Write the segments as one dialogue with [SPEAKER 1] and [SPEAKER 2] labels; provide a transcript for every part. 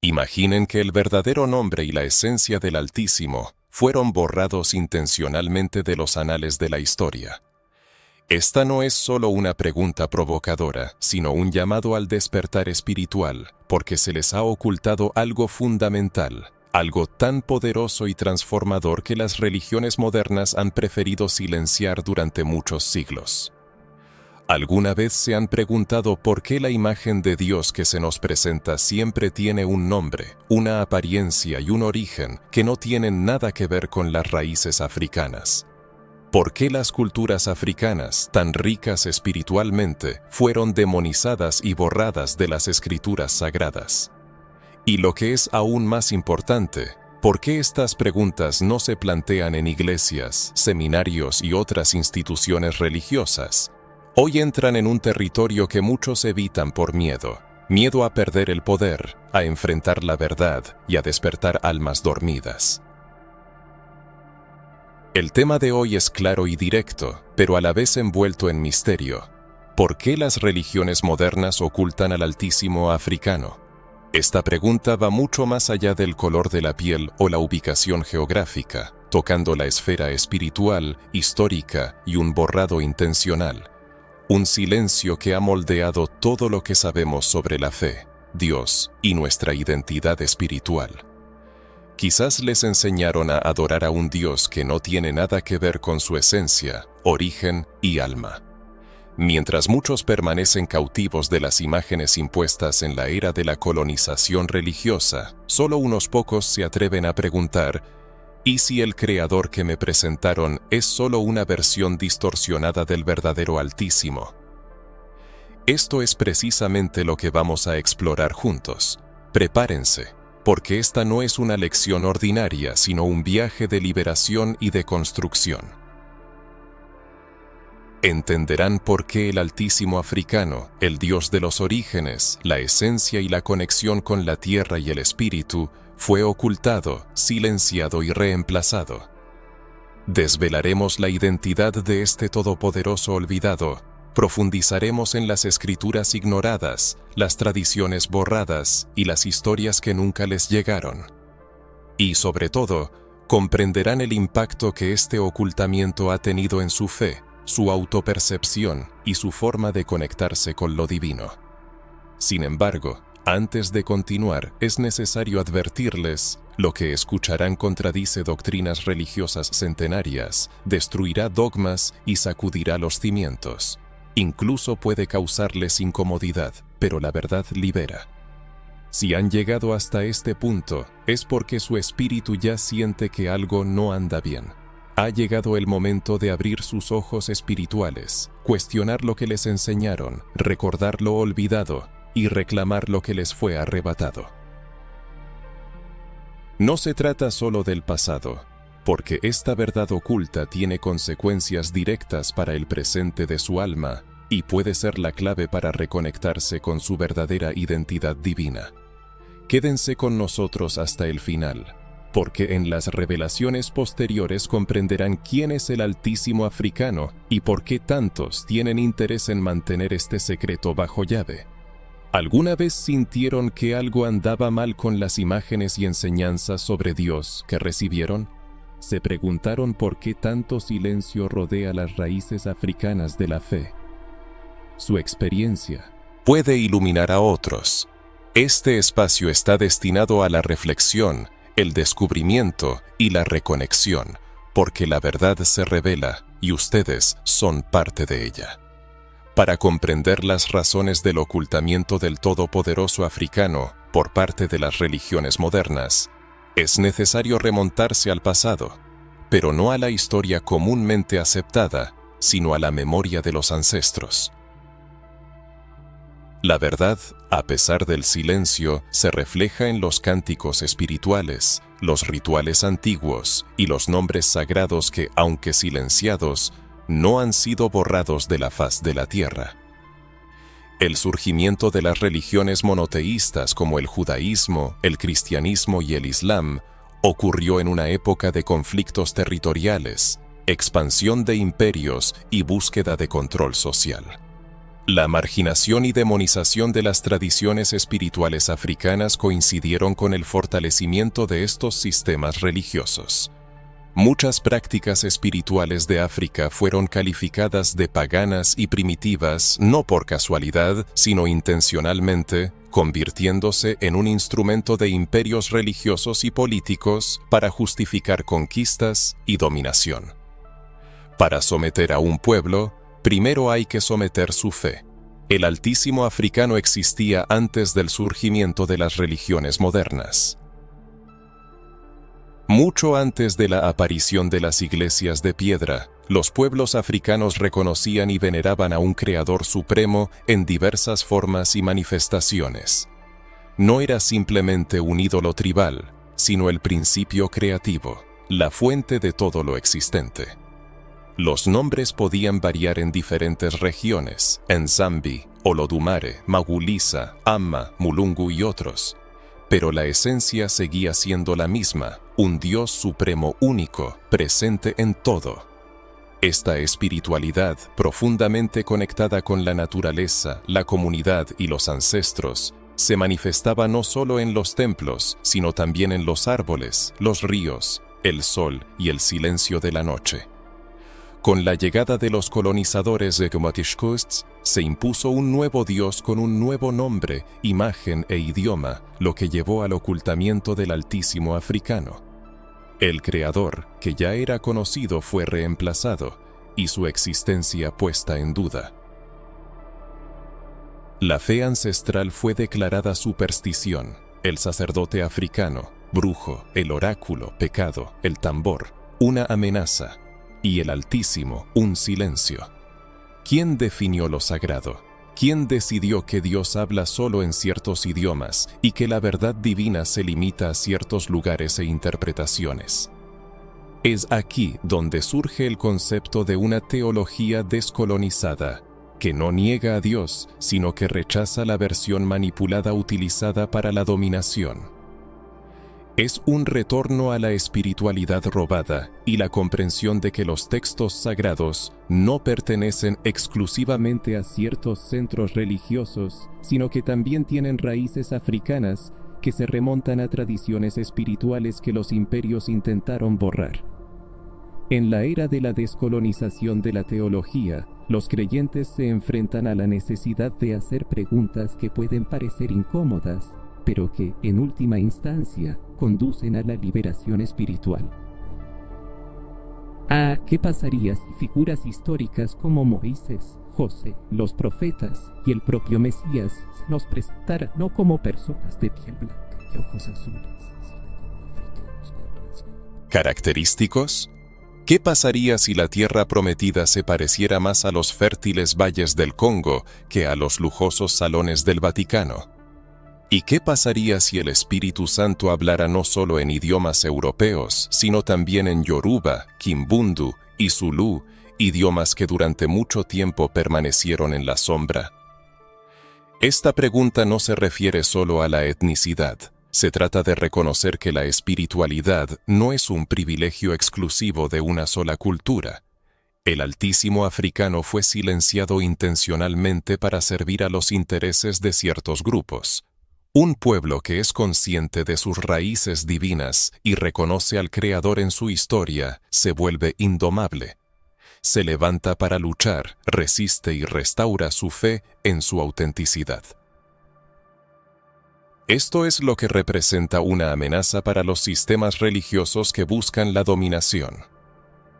[SPEAKER 1] Imaginen que el verdadero nombre y la esencia del Altísimo fueron borrados intencionalmente de los anales de la historia. Esta no es solo una pregunta provocadora, sino un llamado al despertar espiritual, porque se les ha ocultado algo fundamental, algo tan poderoso y transformador que las religiones modernas han preferido silenciar durante muchos siglos. ¿Alguna vez se han preguntado por qué la imagen de Dios que se nos presenta siempre tiene un nombre, una apariencia y un origen que no tienen nada que ver con las raíces africanas? ¿Por qué las culturas africanas, tan ricas espiritualmente, fueron demonizadas y borradas de las escrituras sagradas? Y lo que es aún más importante, ¿por qué estas preguntas no se plantean en iglesias, seminarios y otras instituciones religiosas? Hoy entran en un territorio que muchos evitan por miedo a perder el poder, a enfrentar la verdad y a despertar almas dormidas. El tema de hoy es claro y directo, pero a la vez envuelto en misterio. ¿Por qué las religiones modernas ocultan al Altísimo africano? Esta pregunta va mucho más allá del color de la piel o la ubicación geográfica, tocando la esfera espiritual, histórica y un borrado intencional. Un silencio que ha moldeado todo lo que sabemos sobre la fe, Dios y nuestra identidad espiritual. Quizás les enseñaron a adorar a un Dios que no tiene nada que ver con su esencia, origen y alma. Mientras muchos permanecen cautivos de las imágenes impuestas en la era de la colonización religiosa, solo unos pocos se atreven a preguntar: ¿y si el creador que me presentaron es solo una versión distorsionada del verdadero Altísimo? Esto es precisamente lo que vamos a explorar juntos. Prepárense, porque esta no es una lección ordinaria, sino un viaje de liberación y de construcción. Entenderán por qué el Altísimo africano, el Dios de los orígenes, la esencia y la conexión con la tierra y el espíritu, fue ocultado, silenciado y reemplazado. Desvelaremos la identidad de este todopoderoso olvidado, profundizaremos en las escrituras ignoradas, las tradiciones borradas y las historias que nunca les llegaron. Y sobre todo, comprenderán el impacto que este ocultamiento ha tenido en su fe, su autopercepción y su forma de conectarse con lo divino. Sin embargo, antes de continuar, es necesario advertirles: lo que escucharán contradice doctrinas religiosas centenarias, destruirá dogmas y sacudirá los cimientos. Incluso puede causarles incomodidad, pero la verdad libera. Si han llegado hasta este punto, es porque su espíritu ya siente que algo no anda bien. Ha llegado el momento de abrir sus ojos espirituales, cuestionar lo que les enseñaron, recordar lo olvidado y reclamar lo que les fue arrebatado. No se trata solo del pasado, porque esta verdad oculta tiene consecuencias directas para el presente de su alma y puede ser la clave para reconectarse con su verdadera identidad divina. Quédense con nosotros hasta el final, porque en las revelaciones posteriores comprenderán quién es el Altísimo africano y por qué tantos tienen interés en mantener este secreto bajo llave. ¿Alguna vez sintieron que algo andaba mal con las imágenes y enseñanzas sobre Dios que recibieron? ¿Se preguntaron por qué tanto silencio rodea las raíces africanas de la fe? Su experiencia puede iluminar a otros. Este espacio está destinado a la reflexión, el descubrimiento y la reconexión, porque la verdad se revela y ustedes son parte de ella. Para comprender las razones del ocultamiento del todopoderoso africano por parte de las religiones modernas, es necesario remontarse al pasado, pero no a la historia comúnmente aceptada, sino a la memoria de los ancestros. La verdad, a pesar del silencio, se refleja en los cánticos espirituales, los rituales antiguos y los nombres sagrados que, aunque silenciados, no han sido borrados de la faz de la tierra. El surgimiento de las religiones monoteístas como el judaísmo, el cristianismo y el islam ocurrió en una época de conflictos territoriales, expansión de imperios y búsqueda de control social. La marginación y demonización de las tradiciones espirituales africanas coincidieron con el fortalecimiento de estos sistemas religiosos. Muchas prácticas espirituales de África fueron calificadas de paganas y primitivas no por casualidad, sino intencionalmente, convirtiéndose en un instrumento de imperios religiosos y políticos para justificar conquistas y dominación. Para someter a un pueblo, primero hay que someter su fe. El Altísimo africano existía antes del surgimiento de las religiones modernas. Mucho antes de la aparición de las iglesias de piedra, los pueblos africanos reconocían y veneraban a un Creador supremo en diversas formas y manifestaciones. No era simplemente un ídolo tribal, sino el principio creativo, la fuente de todo lo existente. Los nombres podían variar en diferentes regiones, Nzambi, Olodumare, Magulisa, Amma, Mulungu y otros, pero la esencia seguía siendo la misma, un Dios supremo único, presente en todo. Esta espiritualidad, profundamente conectada con la naturaleza, la comunidad y los ancestros, se manifestaba no solo en los templos, sino también en los árboles, los ríos, el sol y el silencio de la noche. Con la llegada de los colonizadores de Gomatishkust, se impuso un nuevo Dios con un nuevo nombre, imagen e idioma, lo que llevó al ocultamiento del Altísimo africano. El Creador, que ya era conocido, fue reemplazado, y su existencia puesta en duda. La fe ancestral fue declarada superstición, el sacerdote africano, brujo, el oráculo, pecado, el tambor, una amenaza, y el Altísimo, un silencio. ¿Quién definió lo sagrado? ¿Quién decidió que Dios habla solo en ciertos idiomas y que la verdad divina se limita a ciertos lugares e interpretaciones? Es aquí donde surge el concepto de una teología descolonizada, que no niega a Dios, sino que rechaza la versión manipulada utilizada para la dominación. Es un retorno a la espiritualidad robada y la comprensión de que los textos sagrados no pertenecen exclusivamente a ciertos centros religiosos, sino que también tienen raíces africanas que se remontan a tradiciones espirituales que los imperios intentaron borrar. En la era de la descolonización de la teología, los creyentes se enfrentan a la necesidad de hacer preguntas que pueden parecer incómodas, pero que, en última instancia, conducen a la liberación espiritual. ¿Qué pasaría si figuras históricas como Moisés, José, los profetas y el propio Mesías se nos presentaran no como personas de piel blanca y ojos azules, sino como africanos con rasgos característicos? ¿Qué pasaría si la tierra prometida se pareciera más a los fértiles valles del Congo que a los lujosos salones del Vaticano? ¿Y qué pasaría si el Espíritu Santo hablara no solo en idiomas europeos, sino también en Yoruba, Kimbundu y Zulu, idiomas que durante mucho tiempo permanecieron en la sombra? Esta pregunta no se refiere solo a la etnicidad. Se trata de reconocer que la espiritualidad no es un privilegio exclusivo de una sola cultura. El Altísimo africano fue silenciado intencionalmente para servir a los intereses de ciertos grupos. Un pueblo que es consciente de sus raíces divinas y reconoce al Creador en su historia se vuelve indomable. Se levanta para luchar, resiste y restaura su fe en su autenticidad. Esto es lo que representa una amenaza para los sistemas religiosos que buscan la dominación.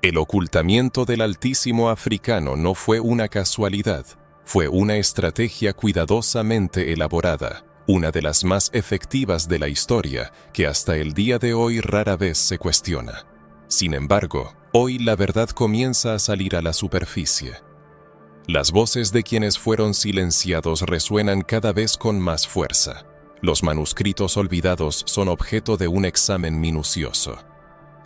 [SPEAKER 1] El ocultamiento del Altísimo africano no fue una casualidad, fue una estrategia cuidadosamente elaborada, una de las más efectivas de la historia que hasta el día de hoy rara vez se cuestiona. Sin embargo, hoy la verdad comienza a salir a la superficie. Las voces de quienes fueron silenciados resuenan cada vez con más fuerza. Los manuscritos olvidados son objeto de un examen minucioso.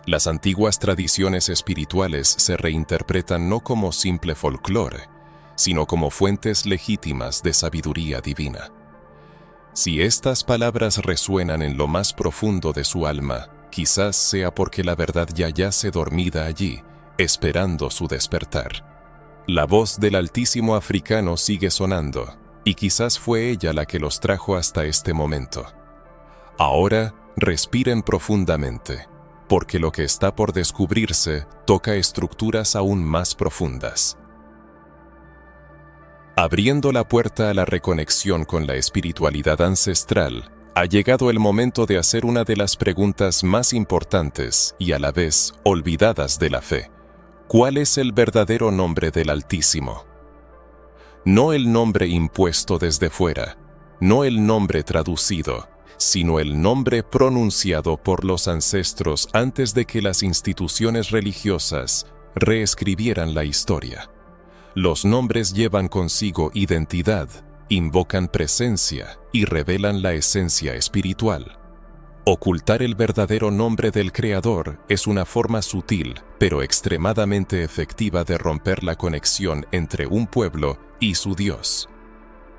[SPEAKER 1] Las antiguas tradiciones espirituales se reinterpretan no como simple folclore, sino como fuentes legítimas de sabiduría divina. Si estas palabras resuenan en lo más profundo de su alma, quizás sea porque la verdad ya yace dormida allí, esperando su despertar. La voz del Altísimo africano sigue sonando, y quizás fue ella la que los trajo hasta este momento. Ahora, respiren profundamente, porque lo que está por descubrirse toca estructuras aún más profundas. Abriendo la puerta a la reconexión con la espiritualidad ancestral, ha llegado el momento de hacer una de las preguntas más importantes y a la vez olvidadas de la fe. ¿Cuál es el verdadero nombre del Altísimo? No el nombre impuesto desde fuera, no el nombre traducido, sino el nombre pronunciado por los ancestros antes de que las instituciones religiosas reescribieran la historia. Los nombres llevan consigo identidad, invocan presencia y revelan la esencia espiritual. Ocultar el verdadero nombre del Creador es una forma sutil, pero extremadamente efectiva de romper la conexión entre un pueblo y su Dios.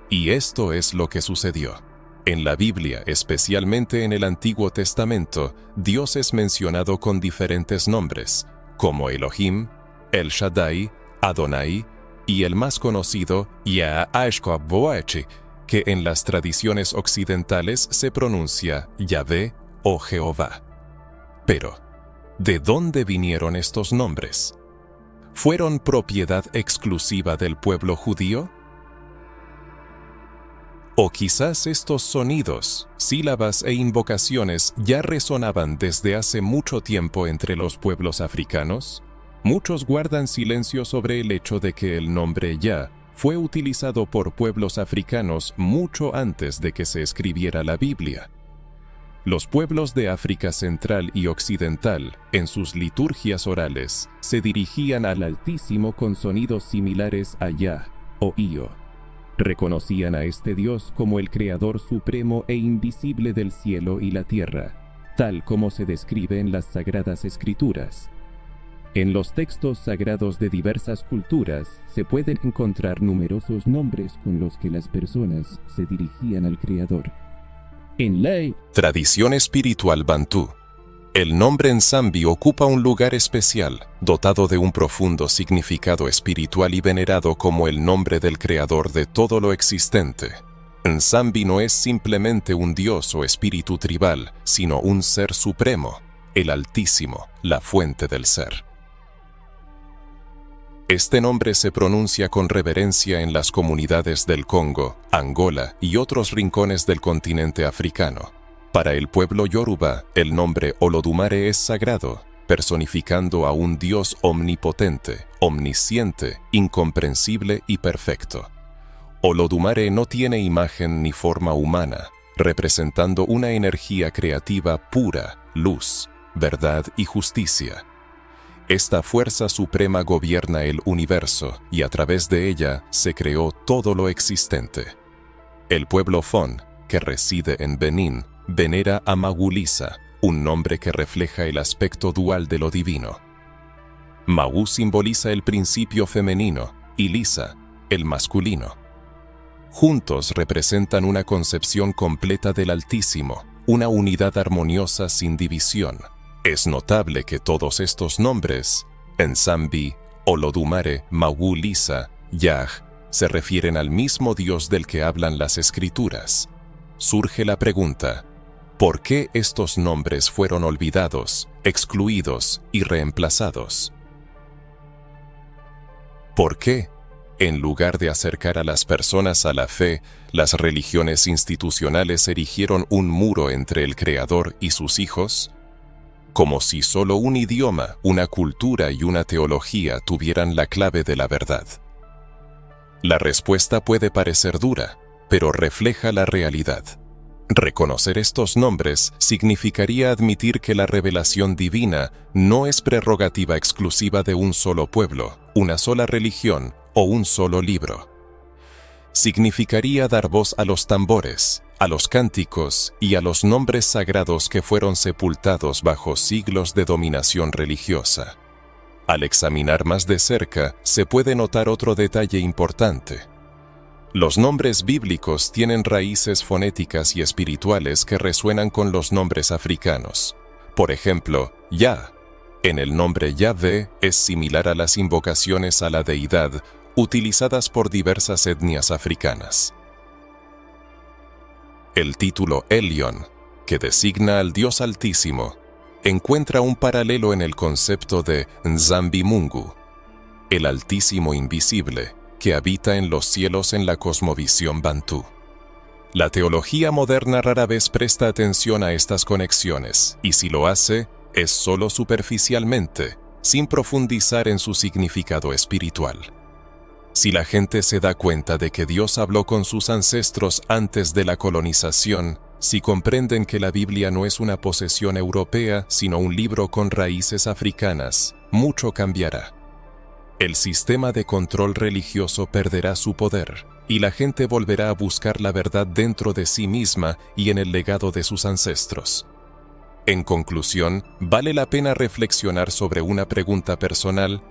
[SPEAKER 1] Y esto es lo que sucedió. En la Biblia, especialmente en el Antiguo Testamento, Dios es mencionado con diferentes nombres, como Elohim, El Shaddai, Adonai, y el más conocido, Yahashua, que en las tradiciones occidentales se pronuncia Yahvé o Jehová. Pero, ¿de dónde vinieron estos nombres? ¿Fueron propiedad exclusiva del pueblo judío? O quizás estos sonidos, sílabas e invocaciones ya resonaban desde hace mucho tiempo entre los pueblos africanos. Muchos guardan silencio sobre el hecho de que el nombre Yah fue utilizado por pueblos africanos mucho antes de que se escribiera la Biblia. Los pueblos de África Central y Occidental, en sus liturgias orales, se dirigían al Altísimo con sonidos similares a Yah o Io. Reconocían a este Dios como el Creador supremo e invisible del cielo y la tierra, tal como se describe en las Sagradas Escrituras. En los textos sagrados de diversas culturas se pueden encontrar numerosos nombres con los que las personas se dirigían al Creador. En la tradición espiritual bantú, el nombre Nsambi ocupa un lugar especial, dotado de un profundo significado espiritual y venerado como el nombre del Creador de todo lo existente. Nsambi no es simplemente un dios o espíritu tribal, sino un ser supremo, el Altísimo, la fuente del ser. Este nombre se pronuncia con reverencia en las comunidades del Congo, Angola y otros rincones del continente africano. Para el pueblo Yoruba, el nombre Olodumare es sagrado, personificando a un Dios omnipotente, omnisciente, incomprensible y perfecto. Olodumare no tiene imagen ni forma humana, representando una energía creativa pura, luz, verdad y justicia. Esta fuerza suprema gobierna el universo y a través de ella se creó todo lo existente. El pueblo Fon, que reside en Benín, venera a Magulisa, un nombre que refleja el aspecto dual de lo divino. Magu simboliza el principio femenino y Lisa, el masculino. Juntos representan una concepción completa del Altísimo, una unidad armoniosa sin división. Es notable que todos estos nombres, Nsambi, Olodumare, Magu Lisa, Yah, se refieren al mismo Dios del que hablan las Escrituras. Surge la pregunta, ¿por qué estos nombres fueron olvidados, excluidos y reemplazados? ¿Por qué, en lugar de acercar a las personas a la fe, las religiones institucionales erigieron un muro entre el Creador y sus hijos? Como si solo un idioma, una cultura y una teología tuvieran la clave de la verdad. La respuesta puede parecer dura, pero refleja la realidad. Reconocer estos nombres significaría admitir que la revelación divina no es prerrogativa exclusiva de un solo pueblo, una sola religión o un solo libro. Significaría dar voz a los tambores, a los cánticos y a los nombres sagrados que fueron sepultados bajo siglos de dominación religiosa. Al examinar más de cerca, se puede notar otro detalle importante. Los nombres bíblicos tienen raíces fonéticas y espirituales que resuenan con los nombres africanos. Por ejemplo, Yah en el nombre Yahvé es similar a las invocaciones a la deidad utilizadas por diversas etnias africanas. El título Elyon, que designa al Dios Altísimo, encuentra un paralelo en el concepto de Nzambi Mungu, el Altísimo Invisible, que habita en los cielos en la cosmovisión bantú. La teología moderna rara vez presta atención a estas conexiones, y si lo hace, es solo superficialmente, sin profundizar en su significado espiritual. Si la gente se da cuenta de que Dios habló con sus ancestros antes de la colonización, si comprenden que la Biblia no es una posesión europea, sino un libro con raíces africanas, mucho cambiará. El sistema de control religioso perderá su poder, y la gente volverá a buscar la verdad dentro de sí misma y en el legado de sus ancestros. En conclusión, vale la pena reflexionar sobre una pregunta personal: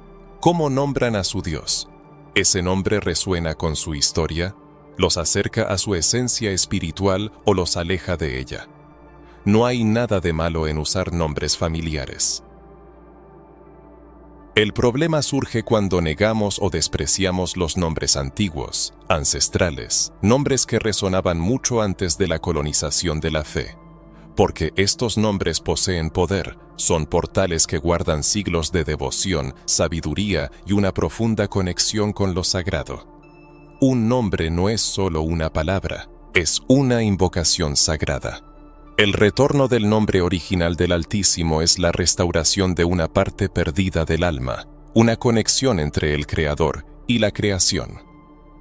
[SPEAKER 1] ¿cómo nombran a su Dios? ¿Ese nombre resuena con su historia? ¿Los acerca a su esencia espiritual o los aleja de ella? No hay nada de malo en usar nombres familiares. El problema surge cuando negamos o despreciamos los nombres antiguos, ancestrales, nombres que resonaban mucho antes de la colonización de la fe. Porque estos nombres poseen poder, son portales que guardan siglos de devoción, sabiduría y una profunda conexión con lo sagrado. Un nombre no es solo una palabra, es una invocación sagrada. El retorno del nombre original del Altísimo es la restauración de una parte perdida del alma, una conexión entre el Creador y la creación.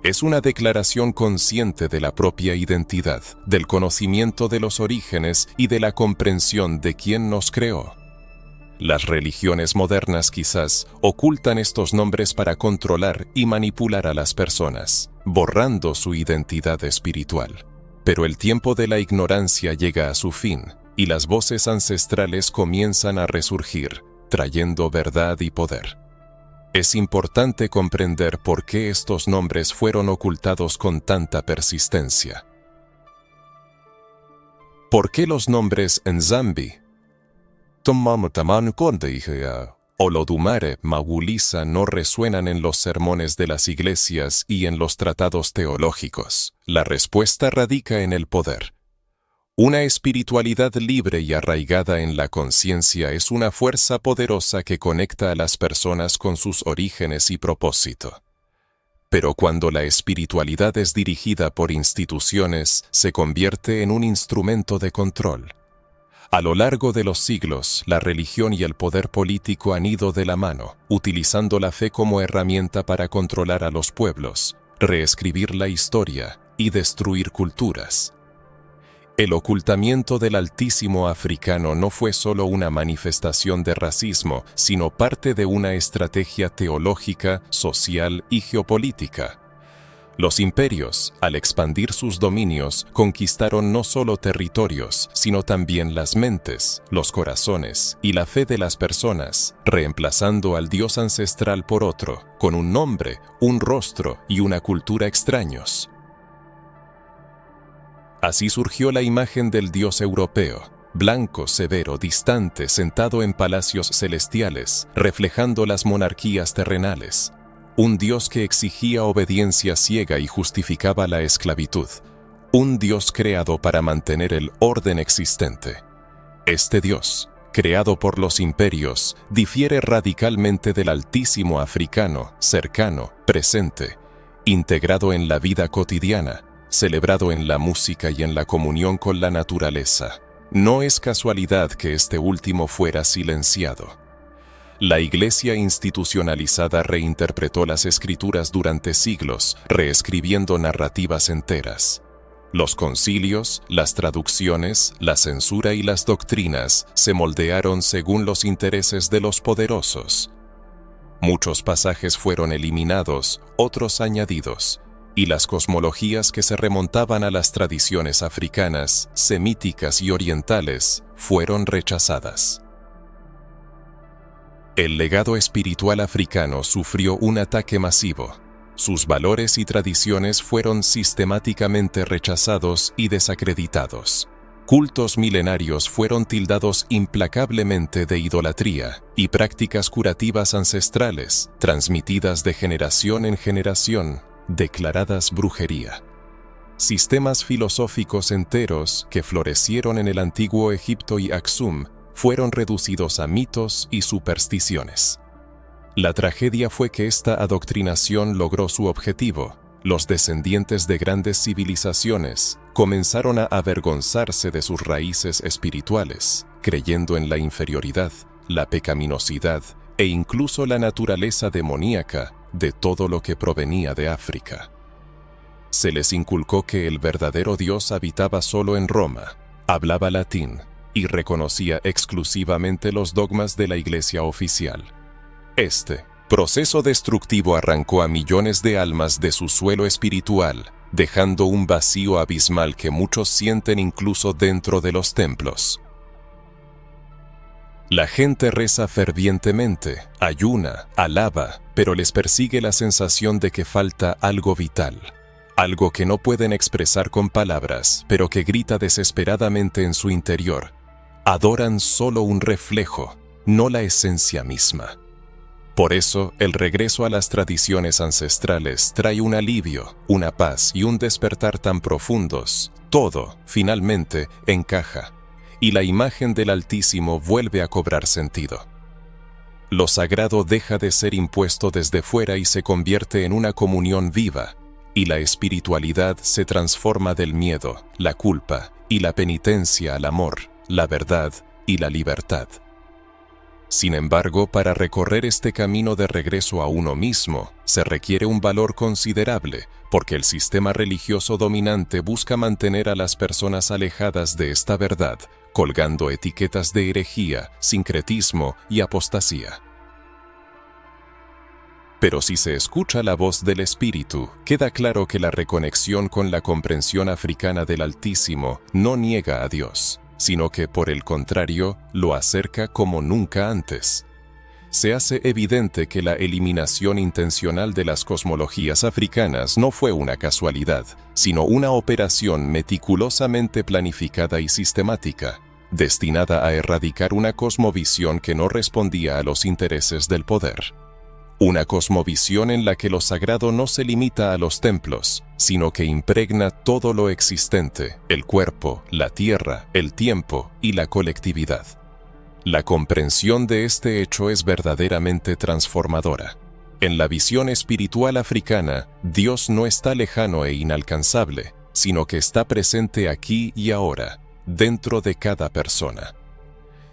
[SPEAKER 1] Es una declaración consciente de la propia identidad, del conocimiento de los orígenes y de la comprensión de quién nos creó. Las religiones modernas quizás ocultan estos nombres para controlar y manipular a las personas, borrando su identidad espiritual. Pero el tiempo de la ignorancia llega a su fin, y las voces ancestrales comienzan a resurgir, trayendo verdad y poder. Es importante comprender por qué estos nombres fueron ocultados con tanta persistencia. ¿Por qué los nombres Nzambi, Olodumare, Magulisa no resuenan en los sermones de las iglesias y en los tratados teológicos? La respuesta radica en el poder. Una espiritualidad libre y arraigada en la conciencia es una fuerza poderosa que conecta a las personas con sus orígenes y propósito. Pero cuando la espiritualidad es dirigida por instituciones, se convierte en un instrumento de control. A lo largo de los siglos, la religión y el poder político han ido de la mano, utilizando la fe como herramienta para controlar a los pueblos, reescribir la historia y destruir culturas. El ocultamiento del Altísimo africano no fue solo una manifestación de racismo, sino parte de una estrategia teológica, social y geopolítica. Los imperios, al expandir sus dominios, conquistaron no solo territorios, sino también las mentes, los corazones y la fe de las personas, reemplazando al Dios ancestral por otro, con un nombre, un rostro y una cultura extraños. Así surgió la imagen del Dios europeo, blanco, severo, distante, sentado en palacios celestiales, reflejando las monarquías terrenales. Un Dios que exigía obediencia ciega y justificaba la esclavitud. Un Dios creado para mantener el orden existente. Este Dios, creado por los imperios, difiere radicalmente del Altísimo africano, cercano, presente, integrado en la vida cotidiana, celebrado en la música y en la comunión con la naturaleza. No es casualidad que este último fuera silenciado. La Iglesia institucionalizada reinterpretó las Escrituras durante siglos, reescribiendo narrativas enteras. Los concilios, las traducciones, la censura y las doctrinas se moldearon según los intereses de los poderosos. Muchos pasajes fueron eliminados, otros añadidos, y las cosmologías que se remontaban a las tradiciones africanas, semíticas y orientales fueron rechazadas. El legado espiritual africano sufrió un ataque masivo. Sus valores y tradiciones fueron sistemáticamente rechazados y desacreditados. Cultos milenarios fueron tildados implacablemente de idolatría y prácticas curativas ancestrales, transmitidas de generación en generación, declaradas brujería. Sistemas filosóficos enteros que florecieron en el antiguo Egipto y Aksum fueron reducidos a mitos y supersticiones. La tragedia fue que esta adoctrinación logró su objetivo. Los descendientes de grandes civilizaciones comenzaron a avergonzarse de sus raíces espirituales, creyendo en la inferioridad, la pecaminosidad e incluso la naturaleza demoníaca de todo lo que provenía de África. Se les inculcó que el verdadero Dios habitaba solo en Roma, hablaba latín y reconocía exclusivamente los dogmas de la Iglesia oficial. Este proceso destructivo arrancó a millones de almas de su suelo espiritual, dejando un vacío abismal que muchos sienten incluso dentro de los templos. La gente reza fervientemente, ayuna, alaba, pero les persigue la sensación de que falta algo vital, algo que no pueden expresar con palabras, pero que grita desesperadamente en su interior. Adoran solo un reflejo, no la esencia misma. Por eso, el regreso a las tradiciones ancestrales trae un alivio, una paz y un despertar tan profundos. Todo, finalmente, encaja, y la imagen del Altísimo vuelve a cobrar sentido. Lo sagrado deja de ser impuesto desde fuera y se convierte en una comunión viva, y la espiritualidad se transforma del miedo, la culpa y la penitencia al amor, la verdad y la libertad. Sin embargo, para recorrer este camino de regreso a uno mismo, se requiere un valor considerable, porque el sistema religioso dominante busca mantener a las personas alejadas de esta verdad, colgando etiquetas de herejía, sincretismo y apostasía. Pero si se escucha la voz del Espíritu, queda claro que la reconexión con la comprensión africana del Altísimo no niega a Dios, sino que por el contrario lo acerca como nunca antes. Se hace evidente que la eliminación intencional de las cosmologías africanas no fue una casualidad, sino una operación meticulosamente planificada y sistemática, destinada a erradicar una cosmovisión que no respondía a los intereses del poder. Una cosmovisión en la que lo sagrado no se limita a los templos, sino que impregna todo lo existente, el cuerpo, la tierra, el tiempo y la colectividad. La comprensión de este hecho es verdaderamente transformadora. En la visión espiritual africana, Dios no está lejano e inalcanzable, sino que está presente aquí y ahora, dentro de cada persona.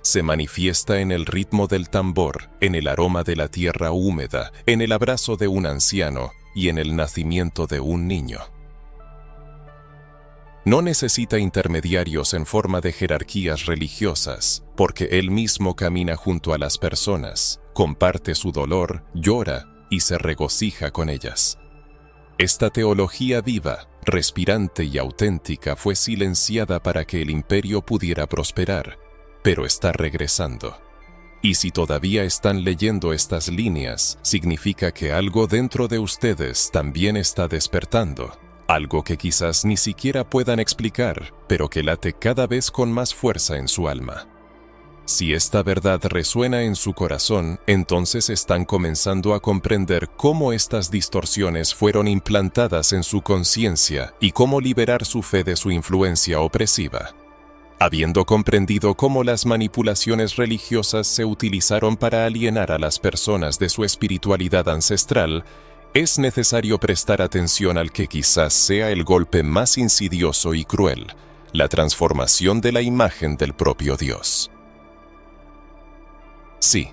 [SPEAKER 1] Se manifiesta en el ritmo del tambor, en el aroma de la tierra húmeda, en el abrazo de un anciano y en el nacimiento de un niño. No necesita intermediarios en forma de jerarquías religiosas, porque Él mismo camina junto a las personas, comparte su dolor, llora y se regocija con ellas. Esta teología viva, respirante y auténtica fue silenciada para que el imperio pudiera prosperar, pero está regresando. Y si todavía están leyendo estas líneas, significa que algo dentro de ustedes también está despertando, algo que quizás ni siquiera puedan explicar, pero que late cada vez con más fuerza en su alma. Si esta verdad resuena en su corazón, entonces están comenzando a comprender cómo estas distorsiones fueron implantadas en su conciencia y cómo liberar su fe de su influencia opresiva. Habiendo comprendido cómo las manipulaciones religiosas se utilizaron para alienar a las personas de su espiritualidad ancestral, es necesario prestar atención al que quizás sea el golpe más insidioso y cruel, la transformación de la imagen del propio Dios. Sí,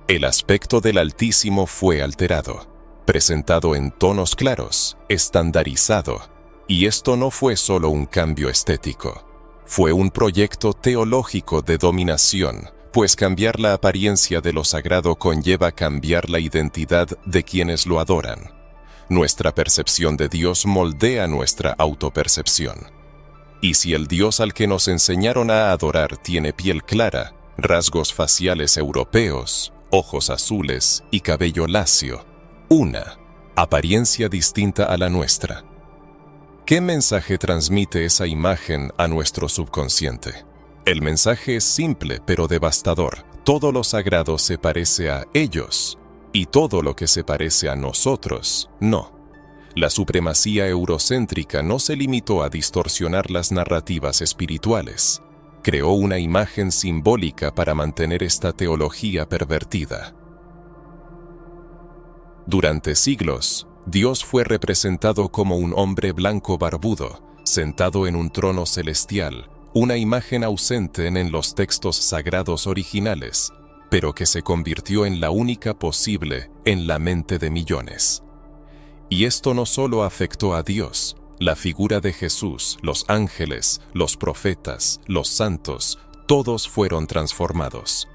[SPEAKER 1] el aspecto del Altísimo fue alterado, presentado en tonos claros, estandarizado, y esto no fue solo un cambio estético. Fue un proyecto teológico de dominación, pues cambiar la apariencia de lo sagrado conlleva cambiar la identidad de quienes lo adoran. Nuestra percepción de Dios moldea nuestra autopercepción. Y si el Dios al que nos enseñaron a adorar tiene piel clara, rasgos faciales europeos, ojos azules y cabello lacio, una apariencia distinta a la nuestra, ¿Qué mensaje transmite esa imagen a nuestro subconsciente? El mensaje es simple pero devastador. Todo lo sagrado se parece a ellos, y todo lo que se parece a nosotros, no. La supremacía eurocéntrica no se limitó a distorsionar las narrativas espirituales. Creó una imagen simbólica para mantener esta teología pervertida. Durante siglos, Dios fue representado como un hombre blanco barbudo, sentado en un trono celestial, una imagen ausente en los textos sagrados originales, pero que se convirtió en la única posible en la mente de millones. Y esto no solo afectó a Dios, la figura de Jesús, los ángeles, los profetas, los santos, todos fueron transformados.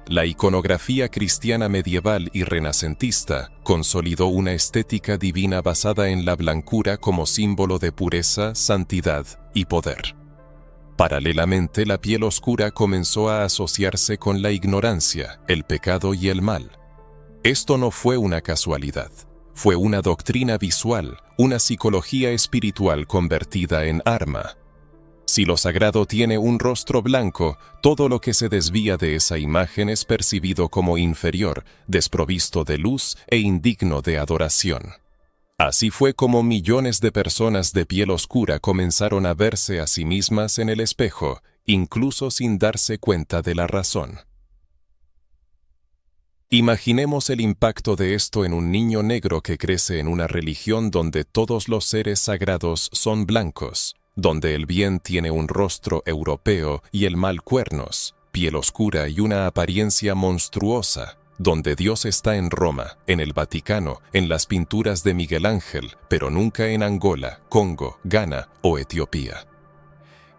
[SPEAKER 1] La iconografía cristiana medieval y renacentista consolidó una estética divina basada en la blancura como símbolo de pureza, santidad y poder. Paralelamente, la piel oscura comenzó a asociarse con la ignorancia, el pecado y el mal. Esto no fue una casualidad, fue una doctrina visual, una psicología espiritual convertida en arma. Si lo sagrado tiene un rostro blanco, todo lo que se desvía de esa imagen es percibido como inferior, desprovisto de luz e indigno de adoración. Así fue como millones de personas de piel oscura comenzaron a verse a sí mismas en el espejo, incluso sin darse cuenta de la razón. Imaginemos el impacto de esto en un niño negro que crece en una religión donde todos los seres sagrados son blancos, donde el bien tiene un rostro europeo y el mal cuernos, piel oscura y una apariencia monstruosa, donde Dios está en Roma, en el Vaticano, en las pinturas de Miguel Ángel, pero nunca en Angola, Congo, Ghana o Etiopía.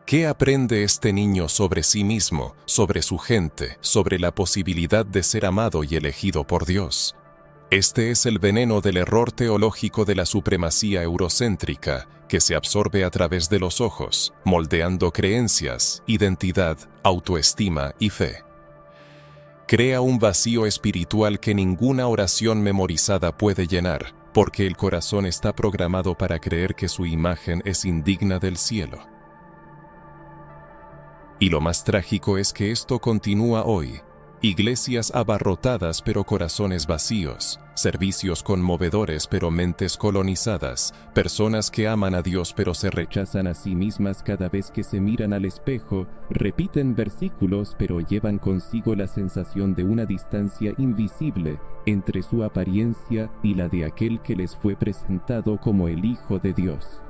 [SPEAKER 1] ¿Qué aprende este niño sobre sí mismo, sobre su gente, sobre la posibilidad de ser amado y elegido por Dios? Este es el veneno del error teológico de la supremacía eurocéntrica, que se absorbe a través de los ojos, moldeando creencias, identidad, autoestima y fe. Crea un vacío espiritual que ninguna oración memorizada puede llenar, porque el corazón está programado para creer que su imagen es indigna del cielo. Y lo más trágico es que esto continúa hoy. Iglesias abarrotadas pero corazones vacíos, servicios conmovedores pero mentes colonizadas, personas que aman a Dios pero se rechazan a sí mismas cada vez que se miran al espejo, repiten versículos pero llevan consigo la sensación de una distancia invisible entre su apariencia y la de aquel que les fue presentado como el Hijo de Dios.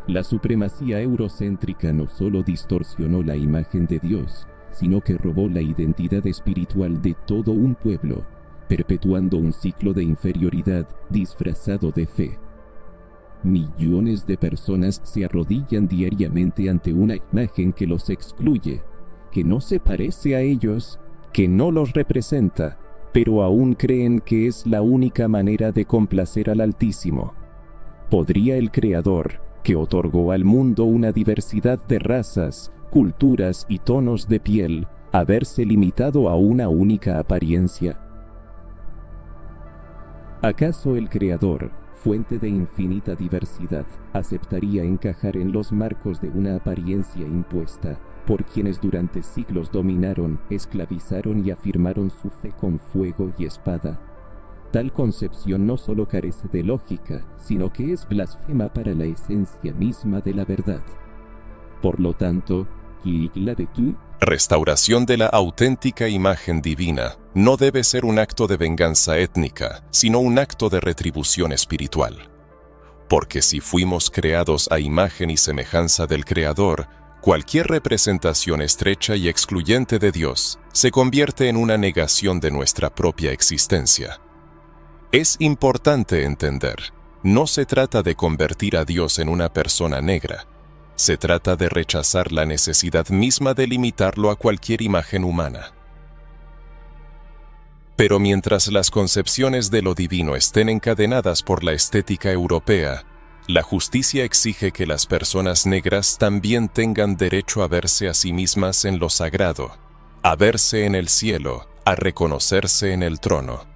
[SPEAKER 1] La supremacía eurocéntrica no solo distorsionó la imagen de Dios, sino que robó la identidad espiritual de todo un pueblo, perpetuando un ciclo de inferioridad disfrazado de fe. Millones de personas se arrodillan diariamente ante una imagen que los excluye, que no se parece a ellos, que no los representa, pero aún creen que es la única manera de complacer al Altísimo. ¿Podría el Creador, que otorgó al mundo una diversidad de razas, culturas y tonos de piel, haberse limitado a una única apariencia? ¿Acaso el Creador, fuente de infinita diversidad, aceptaría encajar en los marcos de una apariencia impuesta por quienes durante siglos dominaron, esclavizaron y afirmaron su fe con fuego y espada? Tal concepción no solo carece de lógica, sino que es blasfema para la esencia misma de la verdad. Por lo tanto, restauración de la auténtica imagen divina no debe ser un acto de venganza étnica, sino un acto de retribución espiritual. Porque si fuimos creados a imagen y semejanza del Creador, cualquier representación estrecha y excluyente de Dios se convierte en una negación de nuestra propia existencia. Es importante entender, no se trata de convertir a Dios en una persona negra. Se trata de rechazar la necesidad misma de limitarlo a cualquier imagen humana. Pero mientras las concepciones de lo divino estén encadenadas por la estética europea, la justicia exige que las personas negras también tengan derecho a verse a sí mismas en lo sagrado, a verse en el cielo, a reconocerse en el trono.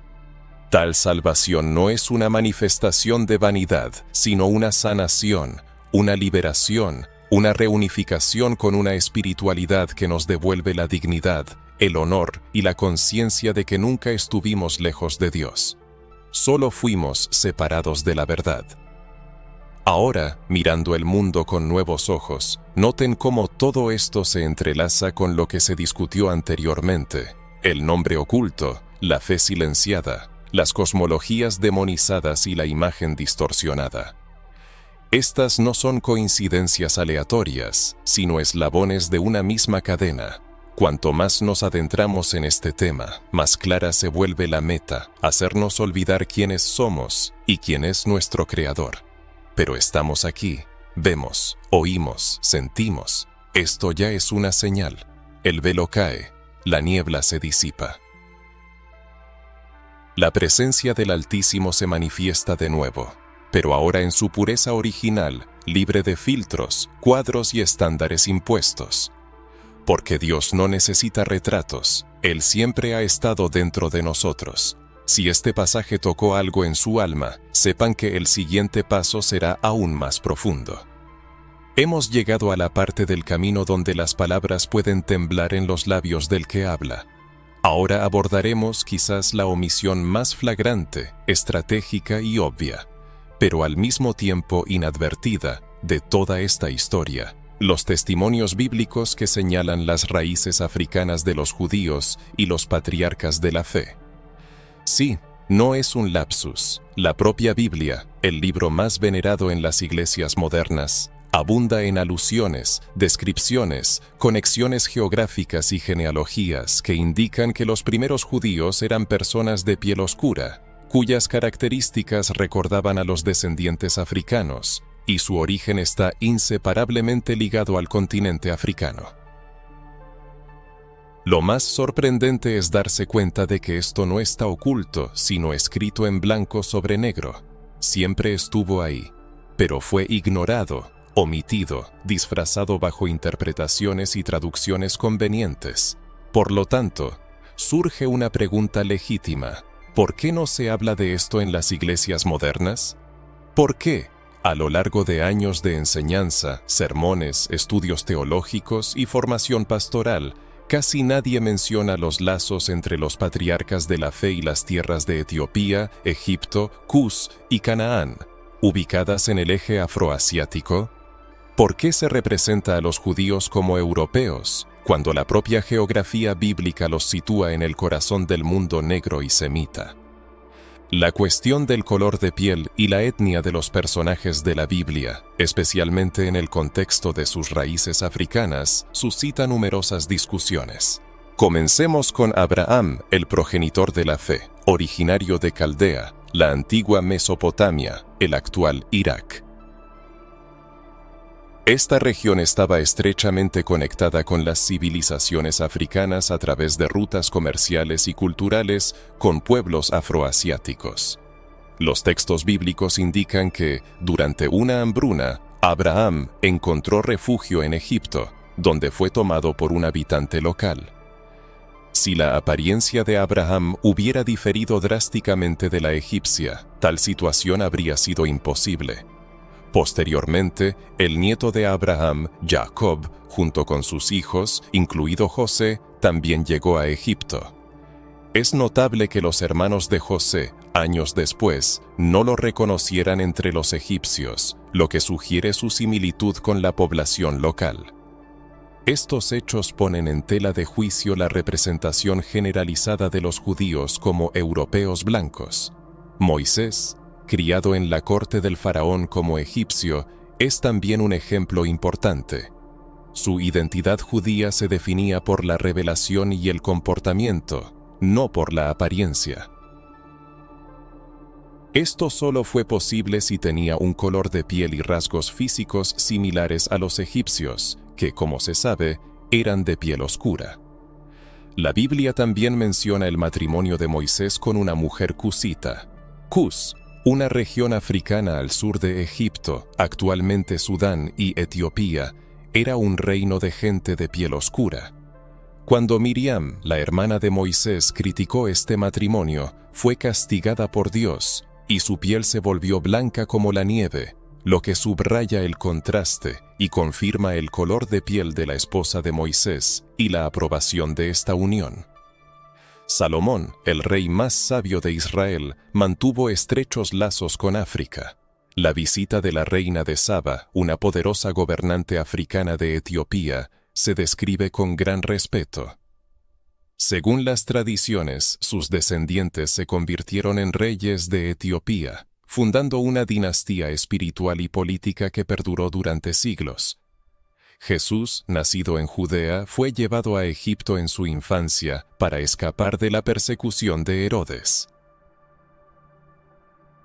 [SPEAKER 1] Tal salvación no es una manifestación de vanidad, sino una sanación, una liberación, una reunificación con una espiritualidad que nos devuelve la dignidad, el honor y la conciencia de que nunca estuvimos lejos de Dios. Solo fuimos separados de la verdad. Ahora, mirando el mundo con nuevos ojos, noten cómo todo esto se entrelaza con lo que se discutió anteriormente: el nombre oculto, la fe silenciada, las cosmologías demonizadas y la imagen distorsionada. Estas no son coincidencias aleatorias, sino eslabones de una misma cadena. Cuanto más nos adentramos en este tema, más clara se vuelve la meta: hacernos olvidar quiénes somos y quién es nuestro Creador. Pero estamos aquí, vemos, oímos, sentimos. Esto ya es una señal. El velo cae, la niebla se disipa. La presencia del Altísimo se manifiesta de nuevo, pero ahora en su pureza original, libre de filtros, cuadros y estándares impuestos. Porque Dios no necesita retratos, Él siempre ha estado dentro de nosotros. Si este pasaje tocó algo en su alma, sepan que el siguiente paso será aún más profundo. Hemos llegado a la parte del camino donde las palabras pueden temblar en los labios del que habla. Ahora abordaremos quizás la omisión más flagrante, estratégica y obvia, pero al mismo tiempo inadvertida, de toda esta historia: los testimonios bíblicos que señalan las raíces africanas de los judíos y los patriarcas de la fe. Sí, no es un lapsus. La propia Biblia, el libro más venerado en las iglesias modernas, abunda en alusiones, descripciones, conexiones geográficas y genealogías que indican que los primeros judíos eran personas de piel oscura, cuyas características recordaban a los descendientes africanos, y su origen está inseparablemente ligado al continente africano. Lo más sorprendente es darse cuenta de que esto no está oculto, sino escrito en blanco sobre negro. Siempre estuvo ahí, pero fue ignorado, omitido, disfrazado bajo interpretaciones y traducciones convenientes. Por lo tanto, surge una pregunta legítima: ¿por qué no se habla de esto en las iglesias modernas? ¿Por qué, a lo largo de años de enseñanza, sermones, estudios teológicos y formación pastoral, casi nadie menciona los lazos entre los patriarcas de la fe y las tierras de Etiopía, Egipto, Cus y Canaán, ubicadas en el eje afroasiático? ¿Por qué se representa a los judíos como europeos, cuando la propia geografía bíblica los sitúa en el corazón del mundo negro y semita? La cuestión del color de piel y la etnia de los personajes de la Biblia, especialmente en el contexto de sus raíces africanas, suscita numerosas discusiones. Comencemos con Abraham, el progenitor de la fe, originario de Caldea, la antigua Mesopotamia, el actual Irak. Esta región estaba estrechamente conectada con las civilizaciones africanas a través de rutas comerciales y culturales con pueblos afroasiáticos. Los textos bíblicos indican que, durante una hambruna, Abraham encontró refugio en Egipto, donde fue tomado por un habitante local. Si la apariencia de Abraham hubiera diferido drásticamente de la egipcia, tal situación habría sido imposible. Posteriormente, el nieto de Abraham, Jacob, junto con sus hijos, incluido José, también llegó a Egipto. Es notable que los hermanos de José, años después, no lo reconocieran entre los egipcios, lo que sugiere su similitud con la población local. Estos hechos ponen en tela de juicio la representación generalizada de los judíos como europeos blancos. Moisés, criado en la corte del faraón como egipcio, es también un ejemplo importante. Su identidad judía se definía por la revelación y el comportamiento, no por la apariencia. Esto solo fue posible si tenía un color de piel y rasgos físicos similares a los egipcios, que, como se sabe, eran de piel oscura. La Biblia también menciona el matrimonio de Moisés con una mujer cusita. Cus, una región africana al sur de Egipto, actualmente Sudán y Etiopía, era un reino de gente de piel oscura. Cuando Miriam, la hermana de Moisés, criticó este matrimonio, fue castigada por Dios, y su piel se volvió blanca como la nieve, lo que subraya el contraste y confirma el color de piel de la esposa de Moisés y la aprobación de esta unión. Salomón, el rey más sabio de Israel, mantuvo estrechos lazos con África. La visita de la reina de Saba, una poderosa gobernante africana de Etiopía, se describe con gran respeto. Según las tradiciones, sus descendientes se convirtieron en reyes de Etiopía, fundando una dinastía espiritual y política que perduró durante siglos. Jesús, nacido en Judea, fue llevado a Egipto en su infancia para escapar de la persecución de Herodes.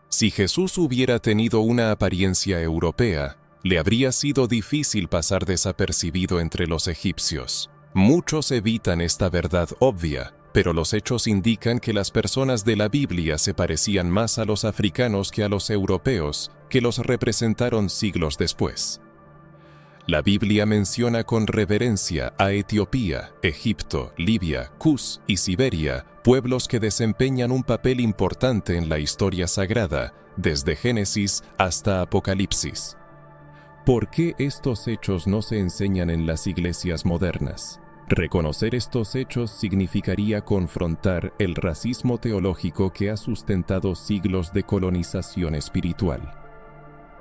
[SPEAKER 1] Si Jesús hubiera tenido una apariencia europea, le habría sido difícil pasar desapercibido entre los egipcios. Muchos evitan esta verdad obvia, pero los hechos indican que las personas de la Biblia se parecían más a los africanos que a los europeos, que los representaron siglos después. La Biblia menciona con reverencia a Etiopía, Egipto, Libia, Cus y Siberia, pueblos que desempeñan un papel importante en la historia sagrada, desde Génesis hasta Apocalipsis. ¿Por qué estos hechos no se enseñan en las iglesias modernas? Reconocer estos hechos significaría confrontar el racismo teológico que ha sustentado siglos de colonización espiritual.